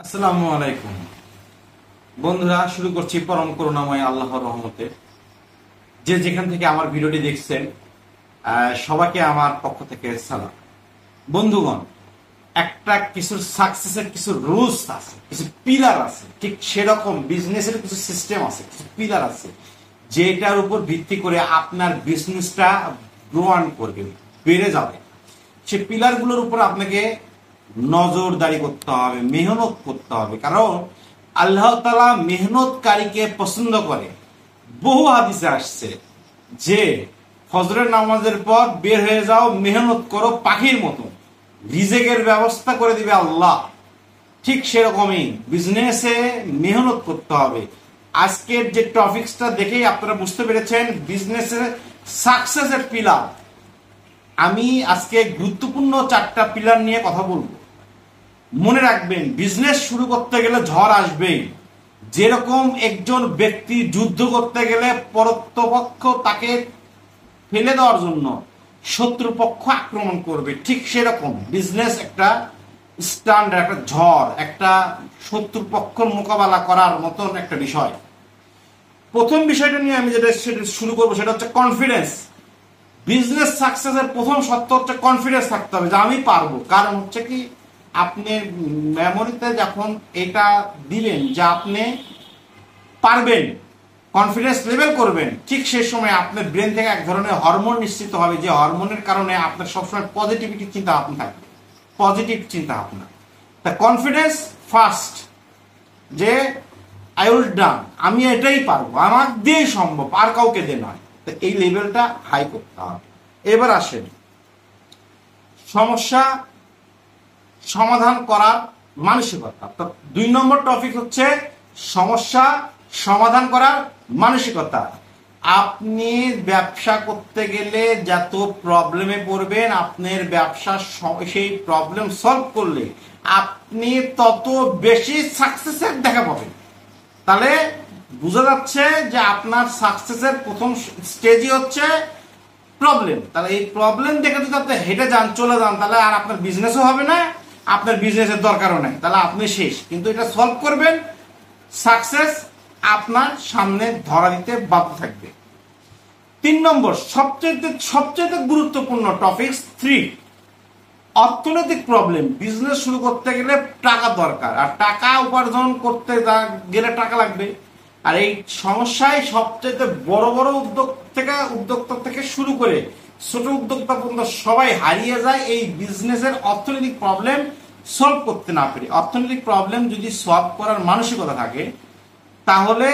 আসসালামু আলাইকুম বন্ধুরা, শুরু করছি পরম করুণাময় আল্লাহর রহমতে। যে যেখান থেকে আমার ভিডিওটি দেখছেন, সবাইকে আমার পক্ষ থেকে সালাম। বন্ধুগণ, একটা কিছু সাকসেসের কিছু রুলস আছে, কিছু পিলার আছে, ঠিক সেরকম বিজনেসের কিছু সিস্টেম আছে, কিছু পিলার আছে, যেটার উপর ভিত্তি করে আপনার বিজনেসটা গ্রোয়ান করবে, বেড়ে যাবে। সে পিলারগুলোর উপর আপনাকে নজরদারি করতে হবে, মেহনত করতে হবে, কারণ আল্লাহ তাআলা মেহনতকারীকে পছন্দ করে। বহু হাদিসে আসছে যে ফজরের নামাজের পর বের হয়ে যাও, মেহনত করো পাখির মতো, রিজেকের ব্যবস্থা করে দিবে আল্লাহ। ঠিক সেরকমই বিজনেসে মেহনত করতে হবে। আজকের যে টপিকসটা দেখেই আপনারা বুঝতে পেরেছেন বিজনেসের সাকসেসের পিলার। আমি আজকে গুরুত্বপূর্ণ 4টা পিলার নিয়ে কথা বলবো। মনে রাখবেন, বিজনেস শুরু করতে গেলে ঝড় আসবেই। যেরকম একজন ব্যক্তি যুদ্ধ করতে গেলে পরোক্ষপক্ষ তাকে ফেলে দেওয়ার জন্য শত্রুপক্ষ আক্রমণ করবে, ঠিক সেরকম বিজনেস একটা স্ট্যান্ড, একটা ঝড়, একটা শত্রুপক্ষের মোকাবেলা করার মতন একটা বিষয়। প্রথম বিষয়টা নিয়ে আমি যেটা শুরু করবো সেটা হচ্ছে কনফিডেন্স। বিজনেস সাকসেসের প্রথম শর্ত হচ্ছে কনফিডেন্স থাকতে হবে যে আমি পারবো। কারণ হচ্ছে কি, আপনি মেমোরিতে যখন এটা দিবেন যে আপনি পারবেন, কনফিডেন্স লেভেল করবেন, ঠিক সেই সময় আপনার ব্রেন থেকে এক ধরনের হরমোন নিশ্চিত হবে, যে হরমোনের কারণে আপনার সবসময় পজিটিভিটি চিন্তা ভাবনা থাকবে, পজিটিভ চিন্তা ভাবনা। তা কনফিডেন্স ফার্স্ট, যে আই উইল ডান, আমি এটাই পারবো, আমার দিয়ে সম্ভব, আর কাউকে দিয়ে নয়। তো এই লেভেলটা হাই করতে হবে। এবার আসেন সমস্যা সমাধান করার মানসিকতা। তো 2 নম্বর টপিক হচ্ছে সমস্যা সমাধান করার মানসিকতা। আপনি ব্যবসা করতে গেলে যত প্রবলেমে পড়বেন, আপনার ব্যবসা সেই প্রবলেম সলভ করলে আপনি তত বেশি সাকসেসের দেখা পাবেন। তাহলে বোঝা যাচ্ছে যে আপনার সাকসেসের প্রথম স্টেজই হচ্ছে প্রবলেম। তাহলে এই প্রবলেম দেখে যদি আপনি হেঁটে যান, চলে যান, তাহলে আর আপনার বিজনেসও হবে না, আপনার বিজনেসের দরকারও নাই, তাহলে আপনি শেষ। কিন্তু এটা সলভ করবেন, সাকসেস আপনার সামনে ধরা দিতে বাধ্য থাকবে। 3 নম্বর সবচেয়ে গুরুত্বপূর্ণ টপিক 3, অর্থনৈতিক প্রবলেম। বিজনেস শুরু করতে গেলে টাকা দরকার, আর টাকা উপার্জন করতে গেলে টাকা লাগবে। আর এই সমস্যায় সবচেয়ে বড় বড় উদ্যোক্তা থেকে শুরু করে ছোট উদ্যোক্তা পর্যন্ত সবাই হারিয়ে যায় এই বিজনেসের অর্থনৈতিক প্রবলেম সলভ করতে না পেরে। অর্থনৈতিক প্রবলেম যদি সলভ করার মানসিকতা থাকে, তাহলে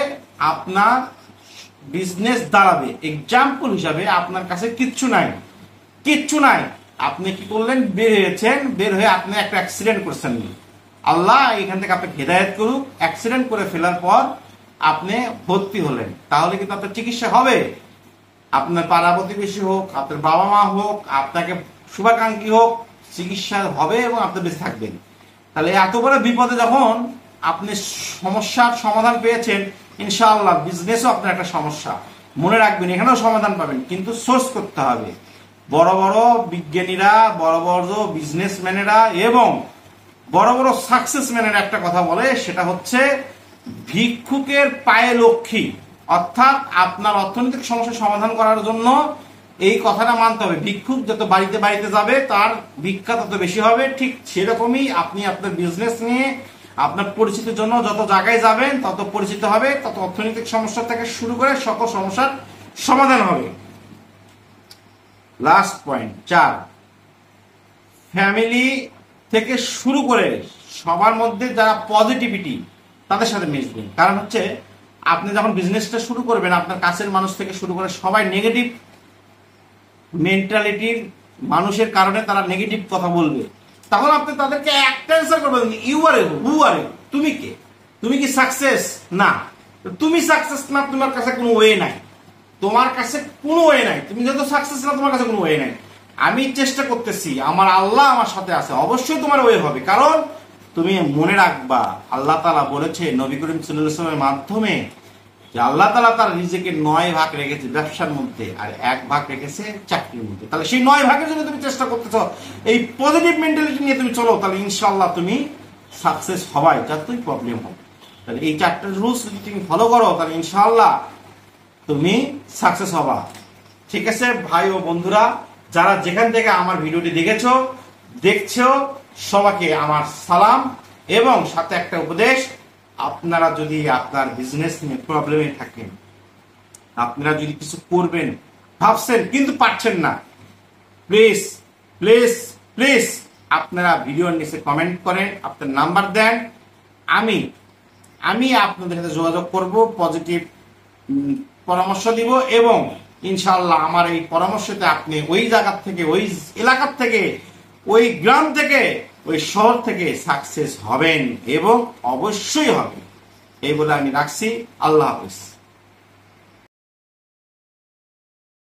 আপনার বিজনেস দাঁড়াবে। এক্সাম্পল হিসাবে, আপনার কাছে কিচ্ছু নাই, আপনি কি করলেন, বের হয়েছেন, বের হয়ে আপনি একটা অ্যাক্সিডেন্ট করছেন। আল্লাহ এখান থেকে আপনাকে হেদায়েত করুক। অ্যাক্সিডেন্ট করে ফেলার পর আপনি ভর্তি হলেন, তাহলে কিন্তু আপনার চিকিৎসা হবে। আপনার পাড়া প্রতিবেশী হোক, আপনার বাবা মা হোক, আপনাকে শুভাকাঙ্ক্ষী হোক, চিকিৎসা হবে এবং আপনি বেঁচে থাকবেন। তাহলে এত বড় বিপদে যখন আপনি সমস্যার সমাধান পেয়েছেন, ইনশাআল্লাহ বিজনেসও আপনার একটা সমস্যা, মনে রাখবেন এখানেও সমাধান পাবেন, কিন্তু সোর্স করতে হবে। বড় বড় বিজ্ঞানীরা, বড় বড় বিজনেসম্যানেরা এবং বড় বড় সাকসেসম্যানেরা একটা কথা বলে, সেটা হচ্ছে ভিক্ষুকের পায়ে লক্ষ্মী। অর্থাৎ আপনার অর্থনৈতিক সমস্যার সমাধান করার জন্য এই কথাটা মানতে হবে, ভিক্ষুক যত বাড়িতে বাড়িতে যাবে তার ভিক্ষা তত বেশি হবে। ঠিক সেরকমই আপনি আপনার বিজনেস নিয়ে আপনার পরিচিতির জন্য যত জায়গায় যাবেন, তত পরিচিত হবে, তত অর্থনৈতিক সমস্যা থেকে শুরু করে সকল সমস্যার সমাধান হবে। লাস্ট পয়েন্ট 4, ফ্যামিলি থেকে শুরু করে সবার মধ্যে যারা পজিটিভিটি, তাদের সাথে মিশবেন। কারণ হচ্ছে আপনি যখন বিজনেসটা শুরু করবেন, আপনার কাছের মানুষ থেকে শুরু করে সবাই নেগেটিভ মেন্টালিটির মানুষের কারণে তারা নেগেটিভ কথা বলবে। তখন আপনি তাদেরকে একটা অ্যান্সার করবেন, ইউ আর হু আর তুমি কে, তুমি কি সাকসেস? না, তুমি সাকসেস না, তোমার কাছে কোনো ওয়ে নাই, তোমার কাছে কোনো ওয়ে নাই, তুমি যত সাকসেস না, তোমার কাছে কোনো ওয়ে নাই। আমি চেষ্টা করতেছি, আমার আল্লাহ আমার সাথে আছে, অবশ্যই তোমার ওয়ে হবে। কারণ তুমি মনে রাখবা, আল্লাহ তাআলা বলেছে নবী করিম সাল্লাল্লাহু আলাইহি ওয়াসাল্লামের মাধ্যমে, যে আল্লাহ তাআলা তার রিজিকের 9 ভাগ রেখেছে ব্যবসার মধ্যে, আর 1 ভাগ রেখেছে চাকরির মধ্যে। তাহলে সেই 9 ভাগের জন্য তুমি চেষ্টা করতেছ, এই পজিটিভ মেন্টালিটি নিয়ে তুমি চলো, তাহলে ইনশাআল্লাহ তুমি সাকসেস হবাই, যতই প্রবলেম হবে। তাহলে এই 4টা রুলস যদি তুমি ফলো করো তাহলে ইনশাআল্লাহ তুমি সাকসেস হবা। ঠিক আছে ভাই ও বন্ধুরা, যারা যেখান থেকে আমার ভিডিওটি দেখছো সবাইকে আমার সালাম, এবং সাথে একটা উপদেশ, আপনারা যদি আপনার বিজনেস নিয়ে প্রবলেমে থাকেন, আপনারা যদি কিছু করবেন ভাবছেন কিন্তু পারছেন না, প্লিজ প্লিজ প্লিজ আপনারা ভিডিওর নিচে কমেন্ট করেন, আপনার নাম্বার দেন, আমি আপনাদের সাথে যোগাযোগ করব, পজিটিভ পরামর্শ দিব, এবং ইনশাআল্লাহ আমার এই পরামর্শতে আপনি ওই জায়গার থেকে, ওই এলাকার থেকে, ওই গ্রাম থেকে, ওই শহর থেকে সাকসেস হবেন, এবং অবশ্যই হবেন। এই বলে আমি রাখছি। আল্লাহ হাফেজ।